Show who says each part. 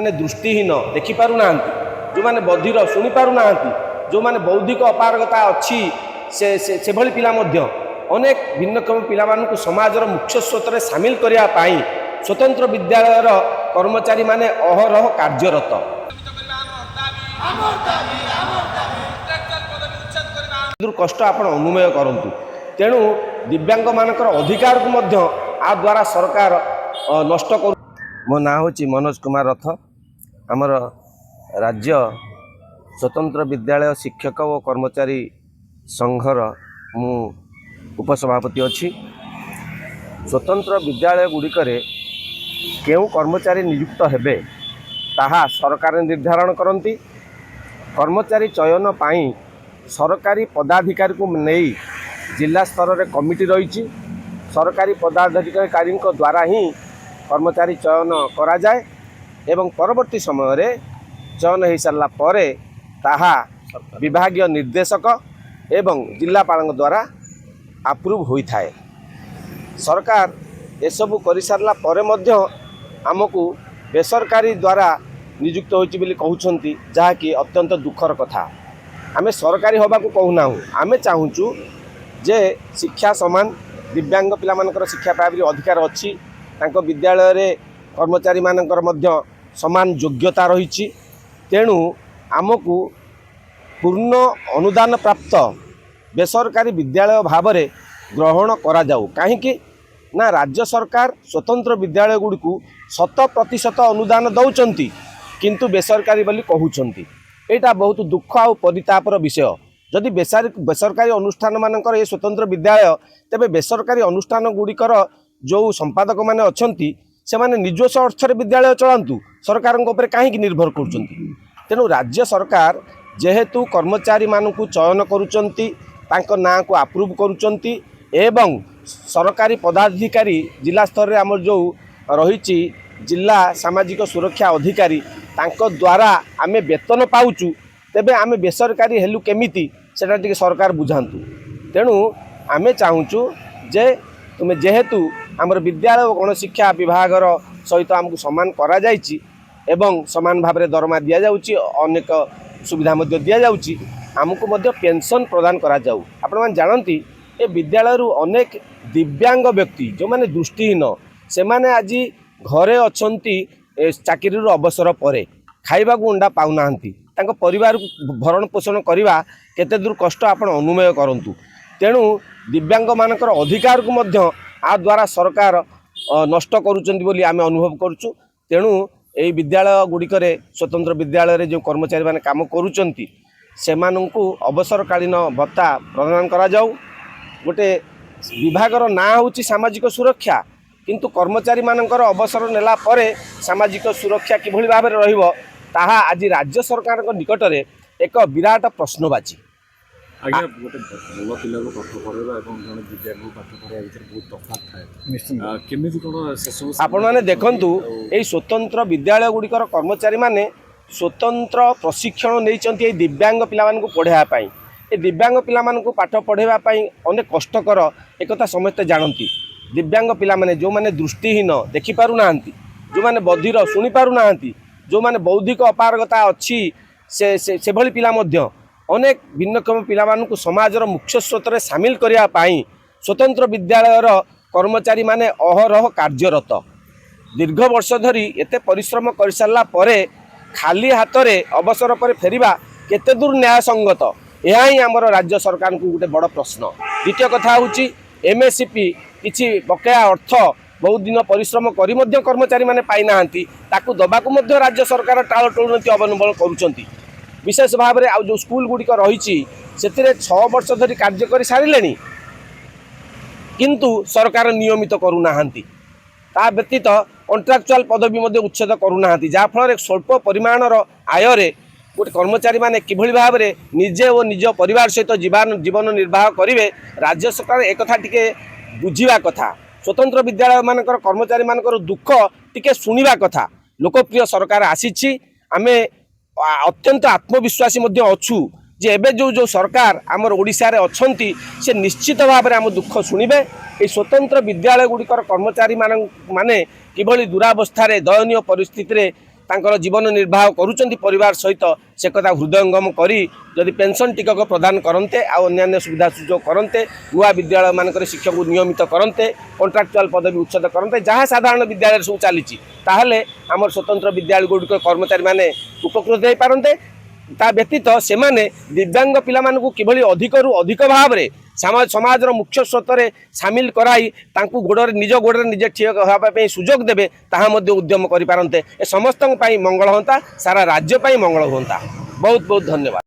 Speaker 1: मैंने दृष्टिहीन देखिपार ना जो मैंने बधिर शुणी पार ना जो मैंने बौद्धिक अपारगता अच्छी से भली पिला मध्य अनेक भिन्नक्षम पिला समाजर मुख्य स्रोत में सामिल करने स्वतंत्र विद्यालयर कर्मचारी माने अहरह कार्यरत। कष्ट आपण अनुमय करंतु तेणु दिव्यांग मानकर अधिकार को मध्य आ द्वारा सरकार नष्ट कर। मो ना होची मनोज कुमार रथ आमर राज्य स्वतंत्र विद्यालय शिक्षक और कर्मचारी संघर मु उपसभापति अच्छी। स्वतंत्र विद्यालय गुड़िकरे केउ कर्मचारी नियुक्त हेबे ताहा सरकार निर्धारण करती। कर्मचारी चयन पाई सरकारी पदाधिकारी को नहीं जिला स्तर रे कमिटी रही सरकारी पदाधिकारी द्वारा ही कर्मचारी चयन करा जाए एवं परवर्ती समय रे चयन हो सारा पर ताहा विभागीय निर्देशक एवं जिलापाल द्वारा अप्रूव होता है। सरकार एसबू कर सारा पर आमको बेसरकारी द्वारा नियुक्त होती कहते जहाँकि अत्यंत दुखर कथा। आमे सरकारी होबा को कहूना आमे चाहूँ जे शिक्षा समान दिव्यांग पिला मानकर शिक्षा पाइबा अधिकार अच्छी विद्यालय रे कर्मचारी मानकर मध्य समान योग्यता रही। तेणु आमको पूर्ण अनुदान प्राप्त बेसरकारी विद्यालय भाव में ग्रहण करा जाऊ कहीं ना राज्य सरकार स्वतंत्र विद्यालय गुड़ी 100% अनुदान दौरान किंतु बेसरकारी बोली कहउछंती। एटा बहुत दुख आ परितापर विषय। जदि बेसरकारी अनुष्ठान मानकर ये स्वतंत्र विद्यालय तेबे बेसरकारी अनुष्ठान गुड़िकर जो संपादक माने अछंती से माने निजस्व अर्थर विद्यालय चलांतु सरकार कहीं निर्भर करुचंती। तेणु राज्य सरकार जेहेतु कर्मचारी मानकु चयन करुचंती तांको नाँ को अप्रूव करुचंती एवं सरकारी पदाधिकारी जिला स्तर रे आमर जो रही जिला सामाजिक सुरक्षा अधिकारी तांको द्वारा आमे वेतन पाउचु तेबे आमे बेसरकारी हेलु केमिति सेटा टिके सरकार बुझांतु। तेणु आमे चाहूँ जे तुमे जेहेतु आमर विद्यालय और गणशिक्षा विभागर सहित आमको सम्मान करा जायछि एवं समान भाव में दरमा दि जाउछि अनेक सुविधा मध्य दि जाउछि आमको मध्य पेंशन प्रदान करा जाऊ। आपण मान जानती ए विद्यालय अनेक दिव्यांग व्यक्ति जो माने दृष्टिहीन से माने आज घरे अछंती चाकरी अवसर पर खाइबा को अंडा पाउना परिवार को भरण पोषण करने केते दूर कष्ट आपण अनुमय करंतु। तेणु दिव्यांग मानकर अधिकार को मध्य आ द्वारा सरकार नष्ट करुचंती बोली आमे अनुभव करुचु। तेणु एई विद्यालय गुड़िकरे स्वतंत्र विद्यालय रे जो कर्मचारी माने काम करुचंती सेमानंकु अवसरकालीन भत्ता प्रदान करा जाऊ। गोटे विभागर नाँ होची सामाजिक सुरक्षा किंतु कर्मचारी मानकर अवसर नेला परे सामाजिक सुरक्षा किभली भाव में रहिबो ताहा आज राज्य सरकार निकट में एक विराट प्रश्नबाची।
Speaker 2: आज्ञा गोटे भल पिला पाठ पढ़ा और जन दिव्यांग पाठ पढ़ा भर बहुत तफात थाए केमी कौन से
Speaker 1: आपण मैंने देखूँ यही स्वतंत्र विद्यालय गुड़िकर कर्मचारी माने स्वतंत्र प्रशिक्षण नहीं दिव्यांग पिला पढ़ाई ए दिव्यांग पिला पाठ पढ़ाई अनेक कष्टकर एक समस्ते जानती। दिव्यांग पिला माने जो माने दृष्टिहीन देखिपार ना जो माने बधिर शुणी पार ना जो माने बौद्धिक अपारगता अच्छी से भली पिला मध्य अनेक भिन्नक्षम पिला समाजर मुख्य स्रोत में सामिल करने स्वतंत्र विद्यालयर कर्मचारी माने अहरह कार्यरत। दीर्घ वर्ष धरी एते परिश्रम कर सारा पर खाली हाथ में अवसर पर फेरिबा केते दूर न्याय संगत यह ही आमर राज्य सरकार को गोटे बड़ प्रश्न। द्वितीय कथा हूँ एमएससीपी किसी बकाया अर्थ बहुत दिन परिश्रम करी मध्य कर्मचारी माने पाई नाहांती ताकू दबाकू मध्य राज्य सरकार टालटोल नीति अवलंबन करुचंती। विशेष भाव में आउ जो स्कूल गुड़िक रही से 6 वर्ष धरी कार्य कर सारे किंतु सरकार नियमित करूनाहांती ता व्यतीत कॉन्ट्राक्चुअल पदवी मध्य उच्छेद करूना जहाँफल स्वल्प परिमाणर आय रे गोटे कर्मचारी माने किभली भाव में निजे और निज परिवार सहित जीवन निर्वाह करेंगे राज्य सरकार एक कथा टिके बुझा कथा। स्वतंत्र विद्यालय मानकर कर्मचारी मानकर दुख टिके शुणा कथा। लोकप्रिय सरकार आसी आमे अत्यंत आत्मविश्वासी अच्छु जे एबे जो सरकार आमर ओडिशा रे अछंती से निश्चित भाव में आम दुख शुणिबे। ये स्वतंत्र विद्यालय गुड़िकर कर्मचारी माने किभली दुरावस्था दयनीय परिस्थिति ତାଙ୍କର ଜୀବନ ନିର୍ବାହ କରୁଛନ୍ତି ପରିବାର ସହିତ ସେ କଥା ହୃଦୟଙ୍ଗମ କରି ଯଦି ପେନସନ୍ ଟିକକ ପ୍ରଦାନ କରନ୍ତେ ଆଉ ଅନ୍ୟାନ୍ୟ ସୁବିଧା ସୁଯୋଗ କରନ୍ତେ ନୂଆ ବିଦ୍ୟାଳୟମାନଙ୍କରେ ଶିକ୍ଷକଙ୍କୁ ନିୟମିତ କରନ୍ତେ କଣ୍ଟ୍ରାକ୍ଚୁଆଲ ପଦବୀ ଉଚ୍ଛେଦ କରନ୍ତେ ଯାହା ସାଧାରଣ ବିଦ୍ୟାଳୟରେ ସବୁ ଚାଲିଛି ତାହେଲେ ଆମର ସ୍ୱତନ୍ତ୍ର ବିଦ୍ୟାଳୟଗୁଡ଼ିକ କର୍ମଚାରୀମାନେ ଉପକୃତ ହୋଇପାରନ୍ତେ। ତା ବ୍ୟତୀତ ସେମାନେ ଦିବ୍ୟାଙ୍ଗ ପିଲାମାନଙ୍କୁ କିଭଳି ଅଧିକରୁ ଅଧିକ ଭାବରେ ସମାଜର ମୁଖ୍ୟ ସ୍ରୋତରେ ସାମିଲ କରାଇ ତାଙ୍କୁ ନିଜ ଗୋଡ଼ରେ ନିଜେ ଠିଆ ହେବା ପାଇଁ ସୁଯୋଗ ଦେବେ ତାହା ମଧ୍ୟ ଉଦ୍ୟମ କରିପାରନ୍ତେ। ଏ ସମସ୍ତଙ୍କ ପାଇଁ ମଙ୍ଗଳ ହୁଅନ୍ତା, ସାରା ରାଜ୍ୟ ପାଇଁ ମଙ୍ଗଳ ହୁଅନ୍ତା। ବହୁତ ବହୁତ ଧନ୍ୟବାଦ।